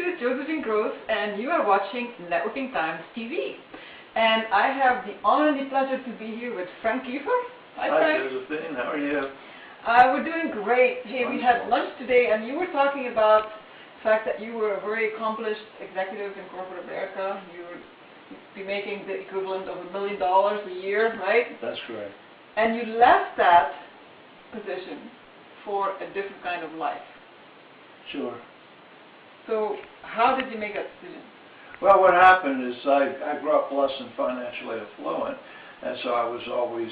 is Josephine and you are watching Networking Times TV. And I have the honor and the pleasure to be here with Frank Keefer. Hi, Frank. Josephine. How are you? We're doing great. Hey, we had lunch today, and you were talking about the fact that you were a very accomplished executive in corporate America. You would be making the equivalent of $1 million a year, right? That's correct. And you left that position for a different kind of life. Sure. So how did you make that decision? Well, what happened is I grew up blessed and financially affluent, and so I was always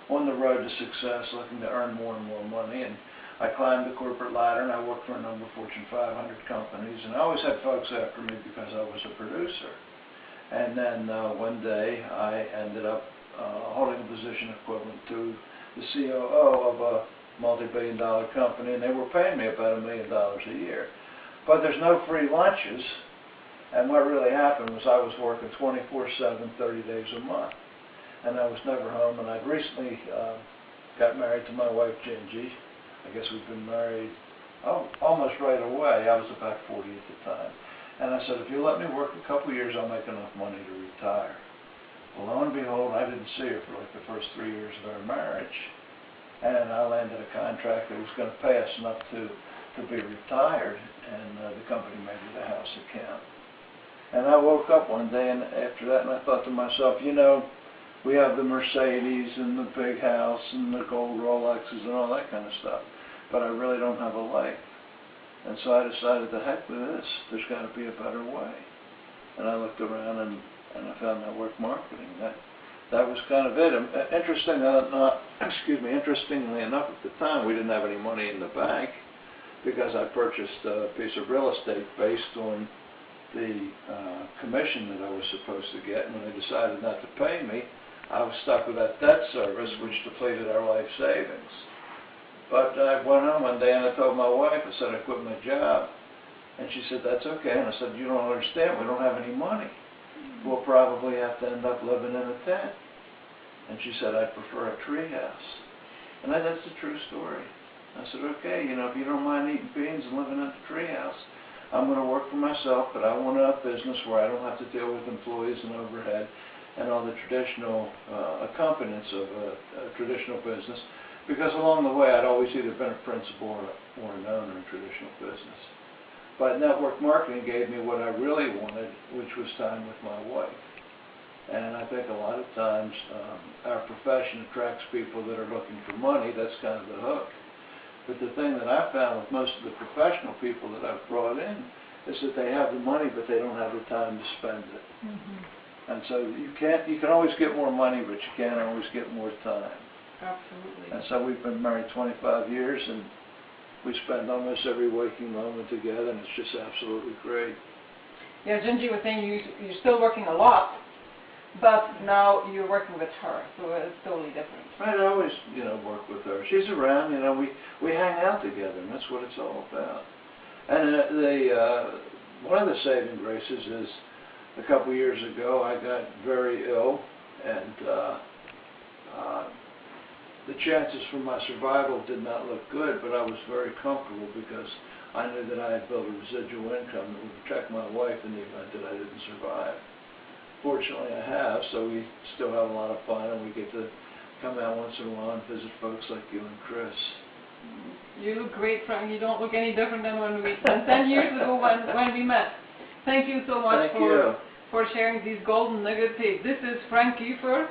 on the road to success, looking to earn more and more money. And I climbed the corporate ladder, and I worked for a number of Fortune 500 companies, and I always had folks after me because I was a producer. And then one day I ended up holding a position equivalent to the COO of a multi-billion-dollar company, and they were paying me about $1 million a year. But there's no free lunches, and what really happened was I was working 24/7, 30 days a month, and I was never home. And I'd recently got married to my wife, Gingy. I guess we've been married almost right away. I was about 40 at the time. And I said, if you let me work a couple years, I'll make enough money to retire. Well, lo and behold, I didn't see her for like the first 3 years of our marriage. And I landed a contract that was going to pay us enough to be retired, and the company made it a house account. And I woke up one day and after that, and I thought to myself, you know, we have the Mercedes and the big house and the gold Rolexes and all that kind of stuff, but I really don't have a life. And so I decided, the heck with this, there's got to be a better way. And I looked around and I found network marketing. That was kind of it. Interestingly enough, at the time, we didn't have any money in the bank because I purchased a piece of real estate based on the commission that I was supposed to get. And when they decided not to pay me, I was stuck with that debt service, which depleted our life savings. But I went home one day and I told my wife, I said I quit my job. And she said, that's okay. And I said, you don't understand, we don't have any money. We'll probably have to end up living in a tent. And she said, I'd prefer a tree house. And that's the true story. I said, okay, you know, if you don't mind eating beans and living in a tree house, I'm going to work for myself, but I want a business where I don't have to deal with employees and overhead and all the traditional accompaniments of a traditional business. Because along the way, I'd always either been a principal or an owner in traditional business. But network marketing gave me what I really wanted, which was time with my wife. And I think a lot of times our profession attracts people that are looking for money. That's kind of the hook. But the thing that I found with most of the professional people that I've brought in is that they have the money, but they don't have the time to spend it. Mm-hmm. And so you can always get more money, but you can't always get more time. Absolutely. And so we've been married 25 years, and we spend almost every waking moment together, and it's just absolutely great. Yeah, Gingy was saying you're still working a lot, but now you're working with her, so it's totally different. Right, I always, work with her. She's around, we hang out together, and that's what it's all about. And one of the saving graces is a couple years ago I got very ill, and the chances for my survival did not look good, but I was very comfortable because I knew that I had built a residual income that would protect my wife in the event that I didn't survive. Fortunately, I have, so we still have a lot of fun, and we get to come out once in a while and visit folks like you and Chris. You look great, Frank. You don't look any different than 10 years ago when we met. Thank you so much for sharing these golden nuggets. Hey, this is Frank Keefer.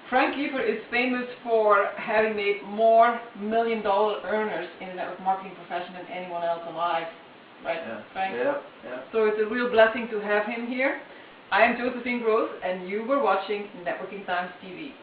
Frank Keefer is famous for having made more million-dollar earners in the network marketing profession than anyone else alive. Right, yeah. Frank? Yeah. So it's a real blessing to have him here. I am Josephine, and you were watching Networking Times TV.